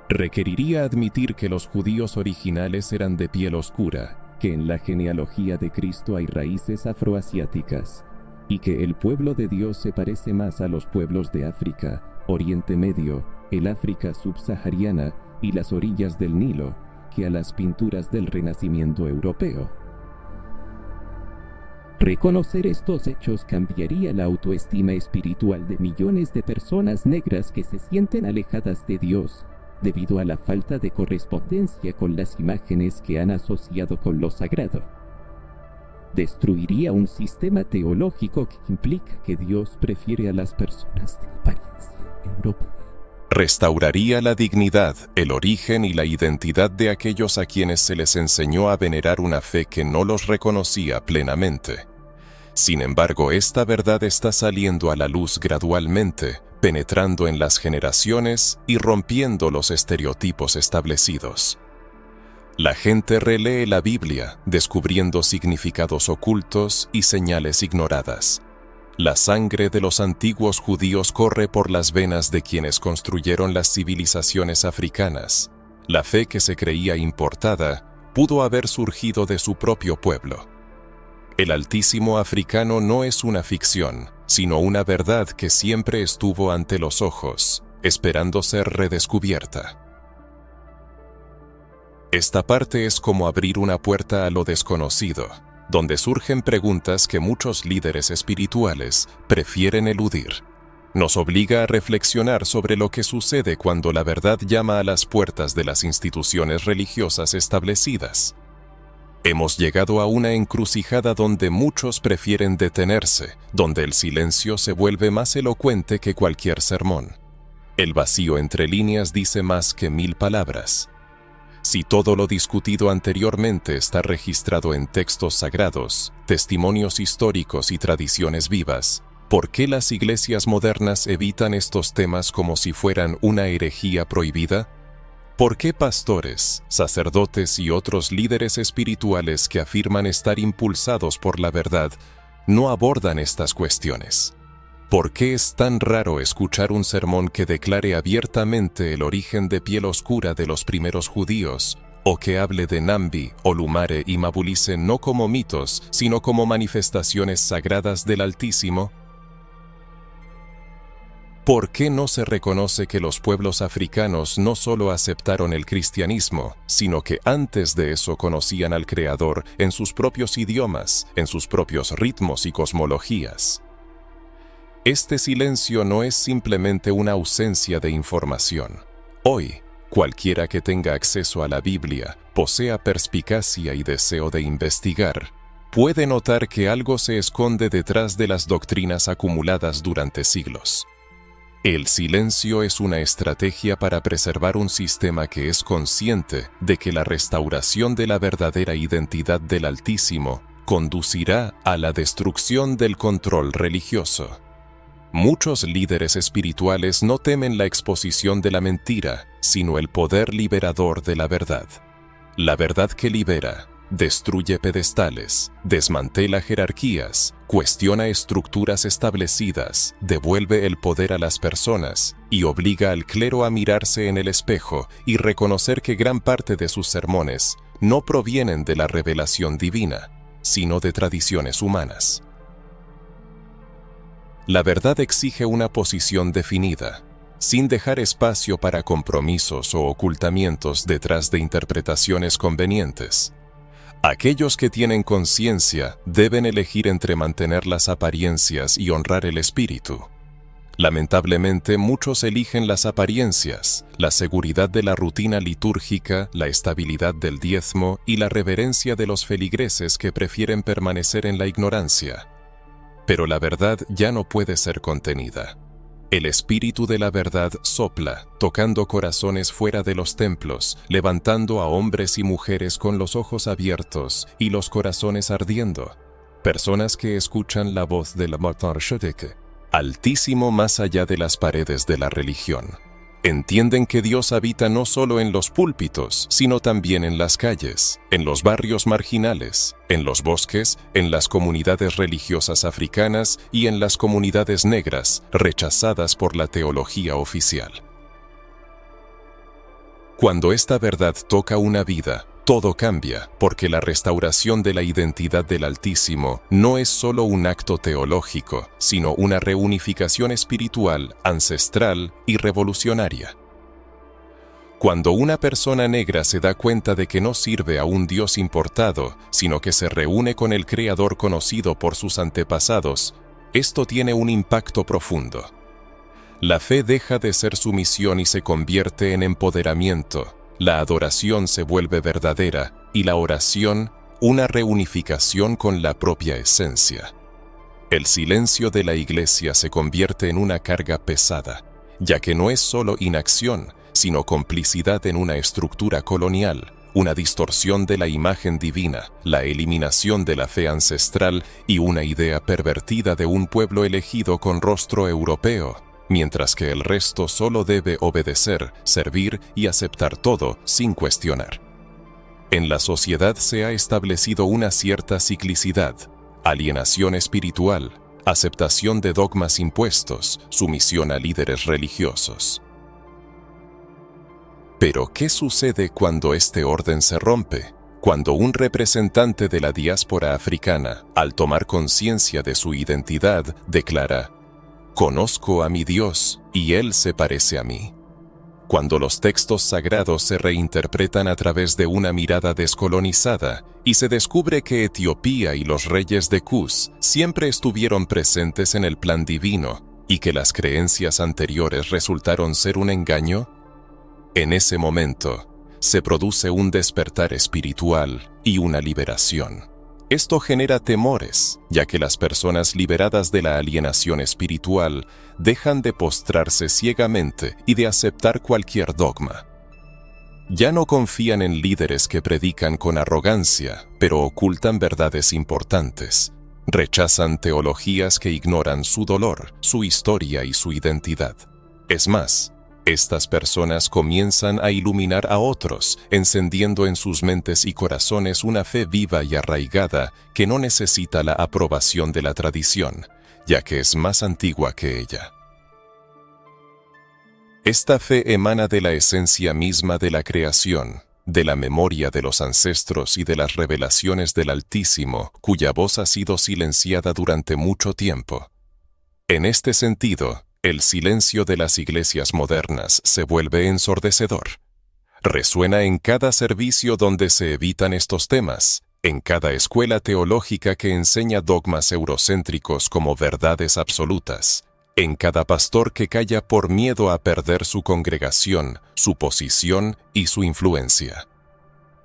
[SPEAKER 1] Requeriría admitir que los judíos originales eran de piel oscura, que en la genealogía de Cristo hay raíces afroasiáticas, y que el pueblo de Dios se parece más a los pueblos de África, Oriente Medio, el África subsahariana y las orillas del Nilo, que a las pinturas del Renacimiento europeo. Reconocer estos hechos cambiaría la autoestima espiritual de millones de personas negras que se sienten alejadas de Dios, debido a la falta de correspondencia con las imágenes que han asociado con lo sagrado. Destruiría un sistema teológico que implica que Dios prefiere a las personas de apariencia europea. Restauraría la dignidad, el origen y la identidad de aquellos a quienes se les enseñó a venerar una fe que no los reconocía plenamente. Sin embargo, esta verdad está saliendo a la luz gradualmente, penetrando en las generaciones y rompiendo los estereotipos establecidos. La gente relee la Biblia, descubriendo significados ocultos y señales ignoradas. La sangre de los antiguos judíos corre por las venas de quienes construyeron las civilizaciones africanas. La fe que se creía importada pudo haber surgido de su propio pueblo. El Altísimo africano no es una ficción, sino una verdad que siempre estuvo ante los ojos, esperando ser redescubierta. Esta parte es como abrir una puerta a lo desconocido, donde surgen preguntas que muchos líderes espirituales prefieren eludir. Nos obliga a reflexionar sobre lo que sucede cuando la verdad llama a las puertas de las instituciones religiosas establecidas. Hemos llegado a una encrucijada donde muchos prefieren detenerse, donde el silencio se vuelve más elocuente que cualquier sermón. El vacío entre líneas dice más que 1000 palabras. Si todo lo discutido anteriormente está registrado en textos sagrados, testimonios históricos y tradiciones vivas, ¿por qué las iglesias modernas evitan estos temas como si fueran una herejía prohibida? ¿Por qué pastores, sacerdotes y otros líderes espirituales que afirman estar impulsados por la verdad no abordan estas cuestiones? ¿Por qué es tan raro escuchar un sermón que declare abiertamente el origen de piel oscura de los primeros judíos, o que hable de Nambi, Olumare y Mabulise no como mitos, sino como manifestaciones sagradas del Altísimo? ¿Por qué no se reconoce que los pueblos africanos no solo aceptaron el cristianismo, sino que antes de eso conocían al Creador en sus propios idiomas, en sus propios ritmos y cosmologías? Este silencio no es simplemente una ausencia de información. Hoy, cualquiera que tenga acceso a la Biblia, posea perspicacia y deseo de investigar, puede notar que algo se esconde detrás de las doctrinas acumuladas durante siglos. El silencio es una estrategia para preservar un sistema que es consciente de que la restauración de la verdadera identidad del Altísimo conducirá a la destrucción del control religioso. Muchos líderes espirituales no temen la exposición de la mentira, sino el poder liberador de la verdad. La verdad que libera, destruye pedestales, desmantela jerarquías, cuestiona estructuras establecidas, devuelve el poder a las personas y obliga al clero a mirarse en el espejo y reconocer que gran parte de sus sermones no provienen de la revelación divina, sino de tradiciones humanas. La verdad exige una posición definida, sin dejar espacio para compromisos o ocultamientos detrás de interpretaciones convenientes. Aquellos que tienen conciencia deben elegir entre mantener las apariencias y honrar el espíritu. Lamentablemente, muchos eligen las apariencias, la seguridad de la rutina litúrgica, la estabilidad del diezmo y la reverencia de los feligreses que prefieren permanecer en la ignorancia. Pero la verdad ya no puede ser contenida. El espíritu de la verdad sopla, tocando corazones fuera de los templos, levantando a hombres y mujeres con los ojos abiertos y los corazones ardiendo. Personas que escuchan la voz del Altísimo Altísimo más allá de las paredes de la religión. Entienden que Dios habita no solo en los púlpitos, sino también en las calles, en los barrios marginales, en los bosques, en las comunidades religiosas africanas y en las comunidades negras, rechazadas por la teología oficial. Cuando esta verdad toca una vida, todo cambia, porque la restauración de la identidad del Altísimo no es solo un acto teológico, sino una reunificación espiritual, ancestral y revolucionaria. Cuando una persona negra se da cuenta de que no sirve a un Dios importado, sino que se reúne con el Creador conocido por sus antepasados, esto tiene un impacto profundo. La fe deja de ser sumisión y se convierte en empoderamiento. La adoración se vuelve verdadera y la oración, una reunificación con la propia esencia. El silencio de la Iglesia se convierte en una carga pesada, ya que no es solo inacción, sino complicidad en una estructura colonial, una distorsión de la imagen divina, la eliminación de la fe ancestral y una idea pervertida de un pueblo elegido con rostro europeo, mientras que el resto solo debe obedecer, servir y aceptar todo sin cuestionar. En la sociedad se ha establecido una cierta ciclicidad, alienación espiritual, aceptación de dogmas impuestos, sumisión a líderes religiosos. Pero, ¿qué sucede cuando este orden se rompe? Cuando un representante de la diáspora africana, al tomar conciencia de su identidad, declara: «Conozco a mi Dios, y Él se parece a mí». Cuando los textos sagrados se reinterpretan a través de una mirada descolonizada y se descubre que Etiopía y los reyes de Cus siempre estuvieron presentes en el plan divino y que las creencias anteriores resultaron ser un engaño, en ese momento se produce un despertar espiritual y una liberación. Esto genera temores, ya que las personas liberadas de la alienación espiritual dejan de postrarse ciegamente y de aceptar cualquier dogma. Ya no confían en líderes que predican con arrogancia, pero ocultan verdades importantes. Rechazan teologías que ignoran su dolor, su historia y su identidad. Es más, estas personas comienzan a iluminar a otros, encendiendo en sus mentes y corazones una fe viva y arraigada que no necesita la aprobación de la tradición, ya que es más antigua que ella. Esta fe emana de la esencia misma de la creación, de la memoria de los ancestros y de las revelaciones del Altísimo, cuya voz ha sido silenciada durante mucho tiempo. En este sentido, el silencio de las iglesias modernas se vuelve ensordecedor. Resuena en cada servicio donde se evitan estos temas, en cada escuela teológica que enseña dogmas eurocéntricos como verdades absolutas, en cada pastor que calla por miedo a perder su congregación, su posición y su influencia.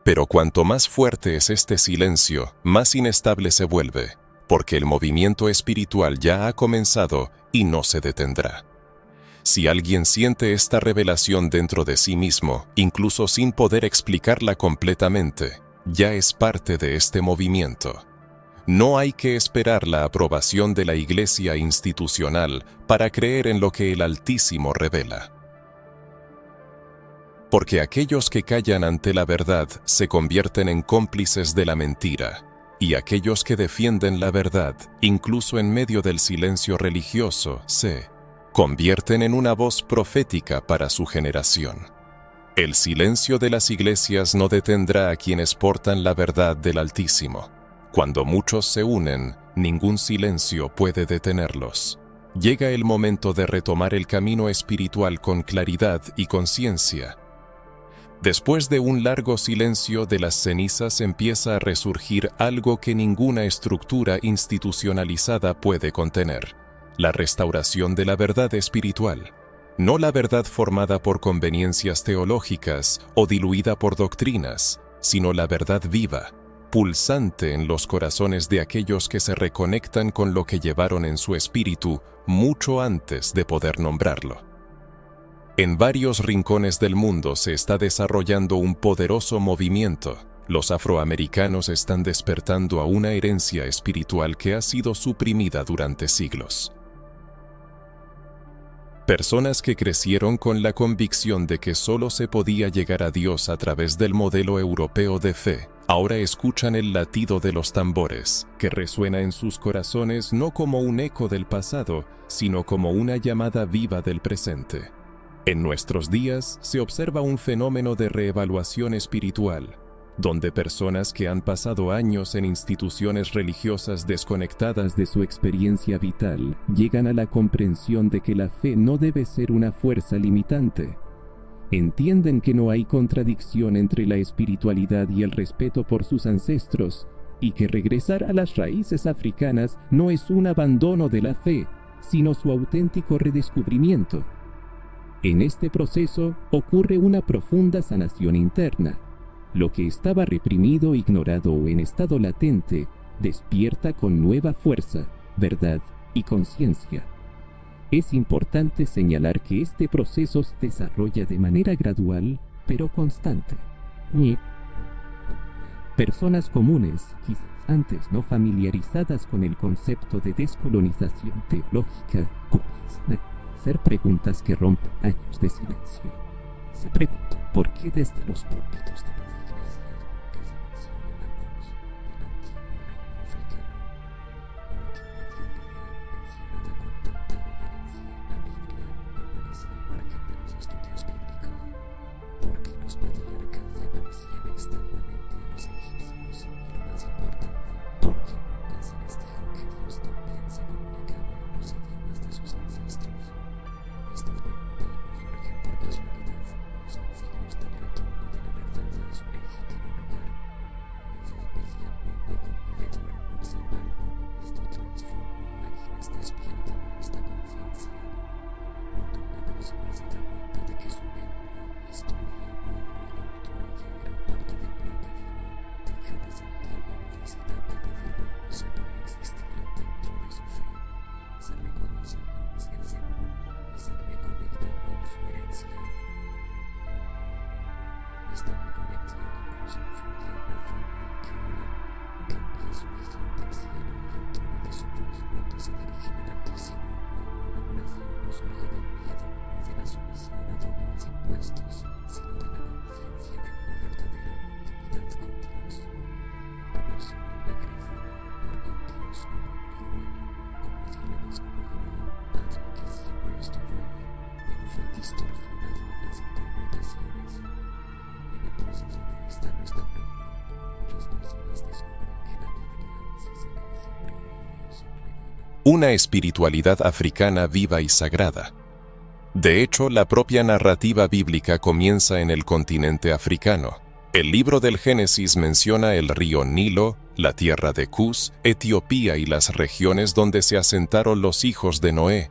[SPEAKER 1] Pero cuanto más fuerte es este silencio, más inestable se vuelve, porque el movimiento espiritual ya ha comenzado y no se detendrá. Si alguien siente esta revelación dentro de sí mismo, incluso sin poder explicarla completamente, ya es parte de este movimiento. No hay que esperar la aprobación de la Iglesia institucional para creer en lo que el Altísimo revela. Porque aquellos que callan ante la verdad se convierten en cómplices de la mentira, y aquellos que defienden la verdad, incluso en medio del silencio religioso, se convierten en una voz profética para su generación. El silencio de las iglesias no detendrá a quienes portan la verdad del Altísimo. Cuando muchos se unen, ningún silencio puede detenerlos. Llega el momento de retomar el camino espiritual con claridad y conciencia. Después de un largo silencio, de las cenizas empieza a resurgir algo que ninguna estructura institucionalizada puede contener: la restauración de la verdad espiritual. No la verdad formada por conveniencias teológicas o diluida por doctrinas, sino la verdad viva, pulsante en los corazones de aquellos que se reconectan con lo que llevaron en su espíritu mucho antes de poder nombrarlo. En varios rincones del mundo se está desarrollando un poderoso movimiento. Los afroamericanos están despertando a una herencia espiritual que ha sido suprimida durante siglos. Personas que crecieron con la convicción de que solo se podía llegar a Dios a través del modelo europeo de fe, ahora escuchan el latido de los tambores, que resuena en sus corazones no como un eco del pasado, sino como una llamada viva del presente. En nuestros días se observa un fenómeno de reevaluación espiritual, donde personas que han pasado años en instituciones religiosas desconectadas de su experiencia vital llegan a la comprensión de que la fe no debe ser una fuerza limitante. Entienden que no hay contradicción entre la espiritualidad y el respeto por sus ancestros, y que regresar a las raíces africanas no es un abandono de la fe, sino su auténtico redescubrimiento. En este proceso ocurre una profunda sanación interna. Lo que estaba reprimido, ignorado o en estado latente, despierta con nueva fuerza, verdad y conciencia. Es importante señalar que este proceso se desarrolla de manera gradual, pero constante. Personas comunes, quizás antes no familiarizadas con el concepto de descolonización teológica, comienzan a hacer preguntas que rompen años de silencio. Se preguntan por qué desde los púlpitos de las iglesias nunca se menciona la voz del antiguo reino africano. ¿Por qué Etiopía, mencionada con tanta reverencia en la Biblia, permanece al margen de los estudios bíblicos? ¿Por qué los patriarcas permanecían externamente a los egipcios? Y lo más importante, ¿por qué nunca se les dijo que Dios también se comunicaba en los idiomas de sus ancestros? Estas preguntas no surgen por casualidad, son signos del retorno de la verdad a su legítimo lugar. Es especialmente conmovedor observar cómo esto transforma a quienes despiertan esta conciencia. Cuando una persona se da cuenta de que su lengua, historia, pueblo y cultura ya eran parte del plan divino, deja de sentir la necesidad de pedir permiso para existir dentro de su fe. Se reconoce, se acepta y se reconectan con su herencia. Esta reconexión incluso influye en la forma en que oran, cambia su visión del cielo y el tono de su voz cuando se dirigen al Altísimo. La oración no surge del miedo o de la sumisión a dogmas impuestos, sino de la conciencia de una verdadera intimidad con Dios. La persona logra crecer y andar con Dios como un igual, como si le descubriera a un Padre que siempre estuvo ahí, pero fue distorsionado en las interpretaciones. En el proceso de esta restauración, muchas personas descubren que la Biblia sí se lee siempre oída y sobrevivida. Una espiritualidad africana viva y sagrada. De hecho, la propia narrativa bíblica comienza en el continente africano. El libro del Génesis menciona el río Nilo, la tierra de Cus, Etiopía y las regiones donde se asentaron los hijos de Noé.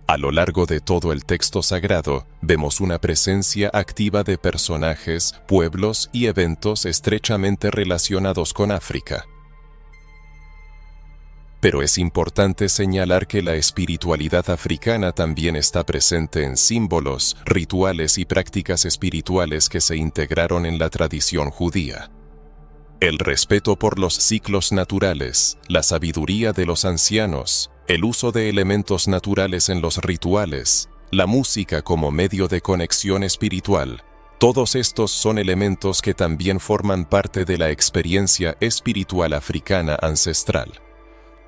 [SPEAKER 1] A lo largo de todo el texto sagrado, vemos una presencia activa de personajes, pueblos y eventos estrechamente relacionados con África. Pero es importante señalar que la espiritualidad africana también está presente en símbolos, rituales y prácticas espirituales que se integraron en la tradición judía. El respeto por los ciclos naturales, la sabiduría de los ancianos, el uso de elementos naturales en los rituales, la música como medio de conexión espiritual, todos estos son elementos que también forman parte de la experiencia espiritual africana ancestral.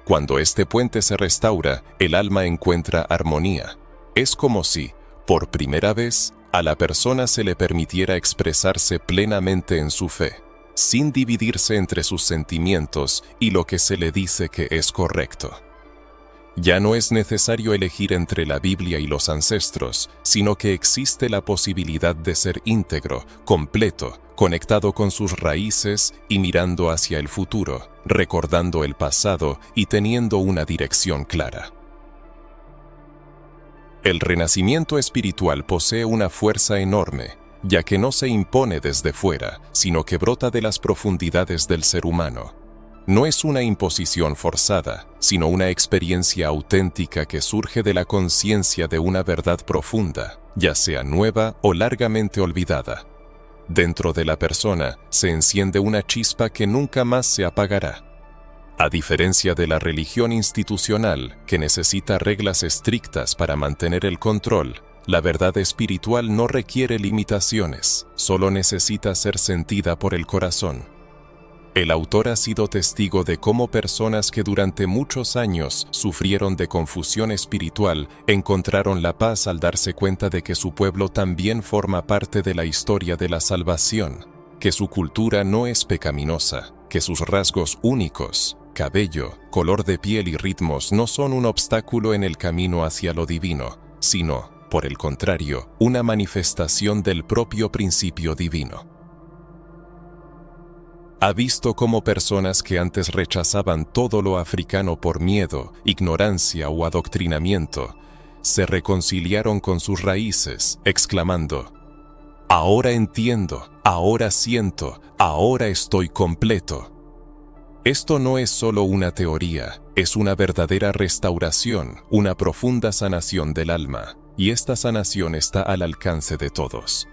[SPEAKER 1] Cuando este puente se restaura, el alma encuentra armonía. Es como si, por primera vez, a la persona se le permitiera expresarse plenamente en su fe, sin dividirse entre sus sentimientos y lo que se le dice que es correcto. Ya no es necesario elegir entre la Biblia y los ancestros, sino que existe la posibilidad de ser íntegro, completo, conectado con sus raíces y mirando hacia el futuro, recordando el pasado y teniendo una dirección clara. El renacimiento espiritual posee una fuerza enorme, ya que no se impone desde fuera, sino que brota de las profundidades del ser humano. No es una imposición forzada, sino una experiencia auténtica que surge de la conciencia de una verdad profunda, ya sea nueva o largamente olvidada. Dentro de la persona se enciende una chispa que nunca más se apagará. A diferencia de la religión institucional, que necesita reglas estrictas para mantener el control, la verdad espiritual no requiere limitaciones, solo necesita ser sentida por el corazón. El autor ha sido testigo de cómo personas que durante muchos años sufrieron de confusión espiritual encontraron la paz al darse cuenta de que su pueblo también forma parte de la historia de la salvación, que su cultura no es pecaminosa, que sus rasgos únicos, cabello, color de piel y ritmos no son un obstáculo en el camino hacia lo divino, sino, por el contrario, una manifestación del propio principio divino. Ha visto cómo personas que antes rechazaban todo lo africano por miedo, ignorancia o adoctrinamiento, se reconciliaron con sus raíces, exclamando: "Ahora entiendo, ahora siento, ahora estoy completo". Esto no es solo una teoría, es una verdadera restauración, una profunda sanación del alma, y esta sanación está al alcance de todos.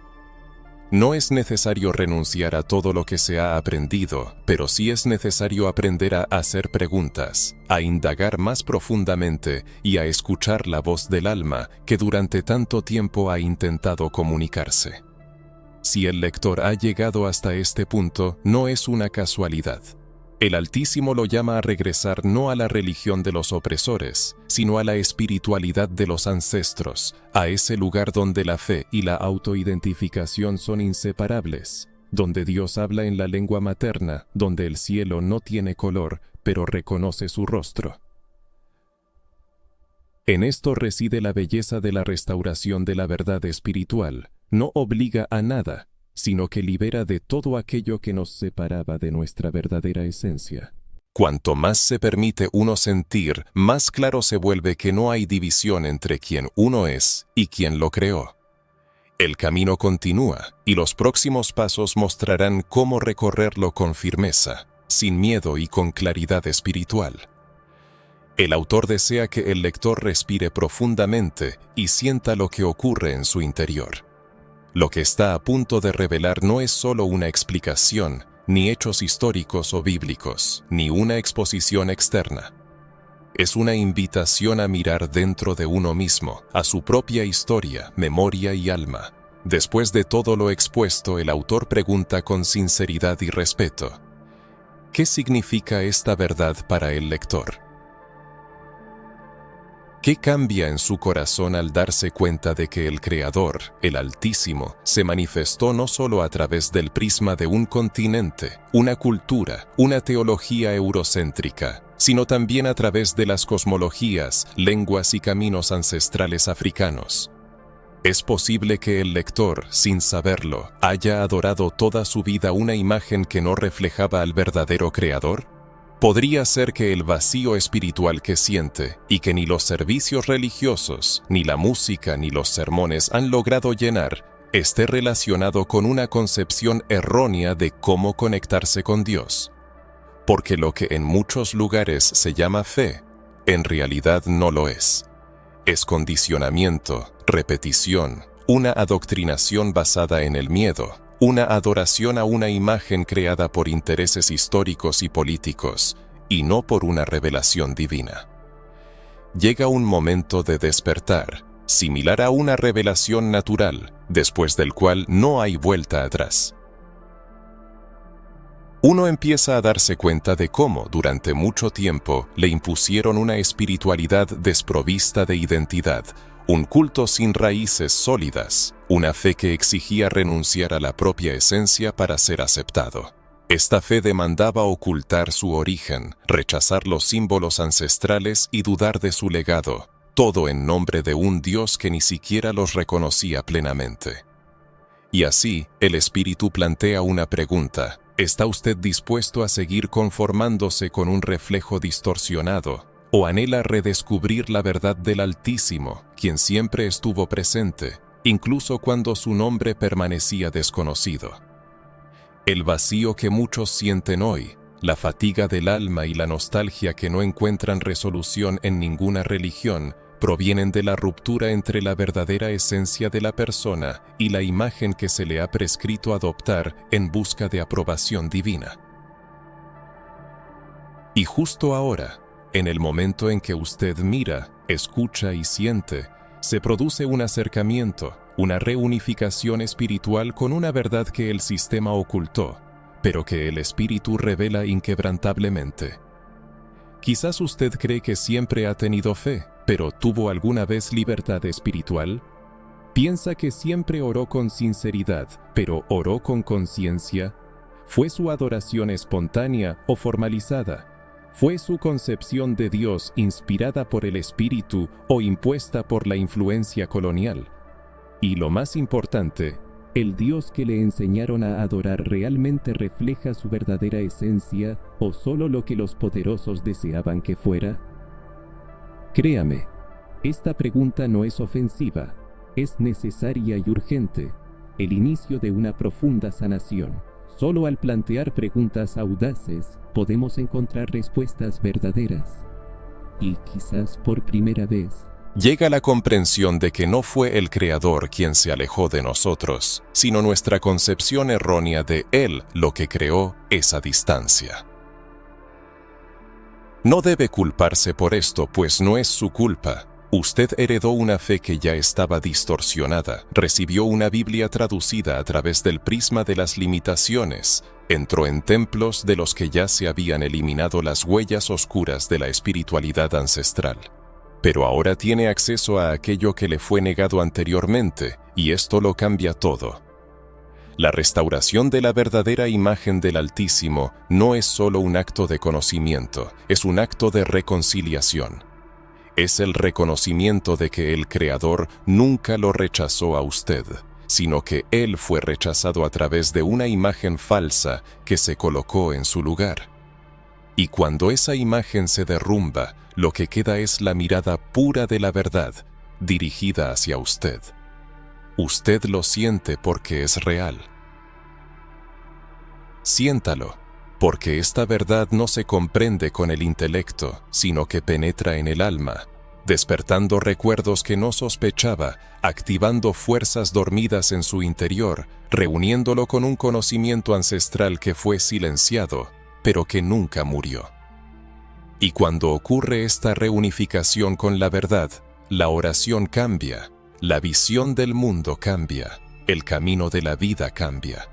[SPEAKER 1] No es necesario renunciar a todo lo que se ha aprendido, pero sí es necesario aprender a hacer preguntas, a indagar más profundamente y a escuchar la voz del alma que durante tanto tiempo ha intentado comunicarse. Si el lector ha llegado hasta este punto, no es una casualidad. El Altísimo lo llama a regresar no a la religión de los opresores, sino a la espiritualidad de los ancestros, a ese lugar donde la fe y la autoidentificación son inseparables, donde Dios habla en la lengua materna, donde el cielo no tiene color, pero reconoce su rostro. En esto reside la belleza de la restauración de la verdad espiritual. No obliga a nada, sino que libera de todo aquello que nos separaba de nuestra verdadera esencia. Cuanto más se permite uno sentir, más claro se vuelve que no hay división entre quien uno es y quien lo creó. El camino continúa, y los próximos pasos mostrarán cómo recorrerlo con firmeza, sin miedo y con claridad espiritual. El autor desea que el lector respire profundamente y sienta lo que ocurre en su interior. Lo que está a punto de revelar no es solo una explicación, ni hechos históricos o bíblicos, ni una exposición externa. Es una invitación a mirar dentro de uno mismo, a su propia historia, memoria y alma. Después de todo lo expuesto, el autor pregunta con sinceridad y respeto: ¿qué significa esta verdad para el lector? ¿Qué cambia en su corazón al darse cuenta de que el Creador, el Altísimo, se manifestó no solo a través del prisma de un continente, una cultura, una teología eurocéntrica, sino también a través de las cosmologías, lenguas y caminos ancestrales africanos? ¿Es posible que el lector, sin saberlo, haya adorado toda su vida una imagen que no reflejaba al verdadero Creador? Podría ser que el vacío espiritual que siente y que ni los servicios religiosos, ni la música, ni los sermones han logrado llenar, esté relacionado con una concepción errónea de cómo conectarse con Dios. Porque lo que en muchos lugares se llama fe, en realidad no lo es. Es condicionamiento, repetición, una adoctrinación basada en el miedo, una adoración a una imagen creada por intereses históricos y políticos, y no por una revelación divina. Llega un momento de despertar, similar a una revelación natural, después del cual no hay vuelta atrás. Uno empieza a darse cuenta de cómo, durante mucho tiempo, le impusieron una espiritualidad desprovista de identidad, un culto sin raíces sólidas, una fe que exigía renunciar a la propia esencia para ser aceptado. Esta fe demandaba ocultar su origen, rechazar los símbolos ancestrales y dudar de su legado, todo en nombre de un Dios que ni siquiera los reconocía plenamente. Y así, el Espíritu plantea una pregunta: ¿está usted dispuesto a seguir conformándose con un reflejo distorsionado, o anhela redescubrir la verdad del Altísimo, quien siempre estuvo presente, incluso cuando su nombre permanecía desconocido? El vacío que muchos sienten hoy, la fatiga del alma y la nostalgia que no encuentran resolución en ninguna religión, provienen de la ruptura entre la verdadera esencia de la persona y la imagen que se le ha prescrito adoptar en busca de aprobación divina. Y justo ahora, en el momento en que usted mira, escucha y siente, se produce un acercamiento, una reunificación espiritual con una verdad que el sistema ocultó, pero que el Espíritu revela inquebrantablemente. Quizás usted cree que siempre ha tenido fe, pero ¿tuvo alguna vez libertad espiritual? ¿Piensa que siempre oró con sinceridad, pero oró con conciencia? ¿Fue su adoración espontánea o formalizada? ¿Fue su concepción de Dios inspirada por el Espíritu o impuesta por la influencia colonial? Y lo más importante, ¿el Dios que le enseñaron a adorar realmente refleja su verdadera esencia o solo lo que los poderosos deseaban que fuera? Créame, esta pregunta no es ofensiva, es necesaria y urgente, el inicio de una profunda sanación. Solo al plantear preguntas audaces podemos encontrar respuestas verdaderas. Y quizás por primera vez, llega la comprensión de que no fue el Creador quien se alejó de nosotros, sino nuestra concepción errónea de Él lo que creó esa distancia. No debe culparse por esto, pues no es su culpa. Usted heredó una fe que ya estaba distorsionada, recibió una Biblia traducida a través del prisma de las limitaciones, entró en templos de los que ya se habían eliminado las huellas oscuras de la espiritualidad ancestral. Pero ahora tiene acceso a aquello que le fue negado anteriormente, y esto lo cambia todo. La restauración de la verdadera imagen del Altísimo no es solo un acto de conocimiento, es un acto de reconciliación. Es el reconocimiento de que el Creador nunca lo rechazó a usted, sino que Él fue rechazado a través de una imagen falsa que se colocó en su lugar. Y cuando esa imagen se derrumba, lo que queda es la mirada pura de la verdad, dirigida hacia usted. Usted lo siente porque es real. Siéntalo, porque esta verdad no se comprende con el intelecto, sino que penetra en el alma, despertando recuerdos que no sospechaba, activando fuerzas dormidas en su interior, reuniéndolo con un conocimiento ancestral que fue silenciado, pero que nunca murió. Y cuando ocurre esta reunificación con la verdad, la oración cambia, la visión del mundo cambia, el camino de la vida cambia.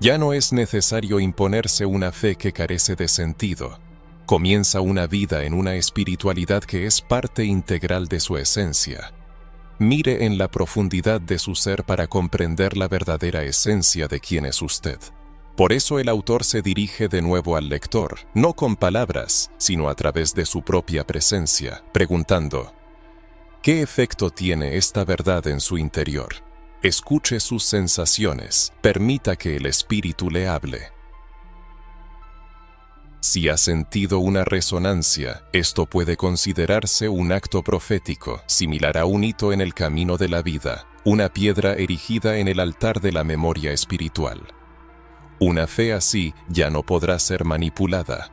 [SPEAKER 1] Ya no es necesario imponerse una fe que carece de sentido. Comienza una vida en una espiritualidad que es parte integral de su esencia. Mire en la profundidad de su ser para comprender la verdadera esencia de quién es usted. Por eso el autor se dirige de nuevo al lector, no con palabras, sino a través de su propia presencia, preguntando: ¿qué efecto tiene esta verdad en su interior? Escuche sus sensaciones, permita que el Espíritu le hable. Si ha sentido una resonancia, esto puede considerarse un acto profético, similar a un hito en el camino de la vida, una piedra erigida en el altar de la memoria espiritual. Una fe así ya no podrá ser manipulada.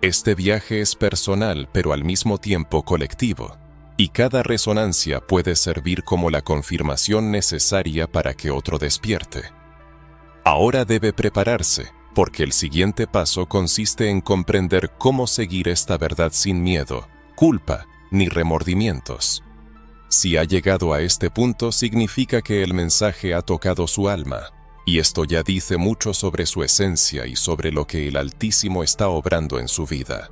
[SPEAKER 1] Este viaje es personal, pero al mismo tiempo colectivo, y cada resonancia puede servir como la confirmación necesaria para que otro despierte. Ahora debe prepararse, porque el siguiente paso consiste en comprender cómo seguir esta verdad sin miedo, culpa ni remordimientos. Si ha llegado a este punto, significa que el mensaje ha tocado su alma, y esto ya dice mucho sobre su esencia y sobre lo que el Altísimo está obrando en su vida.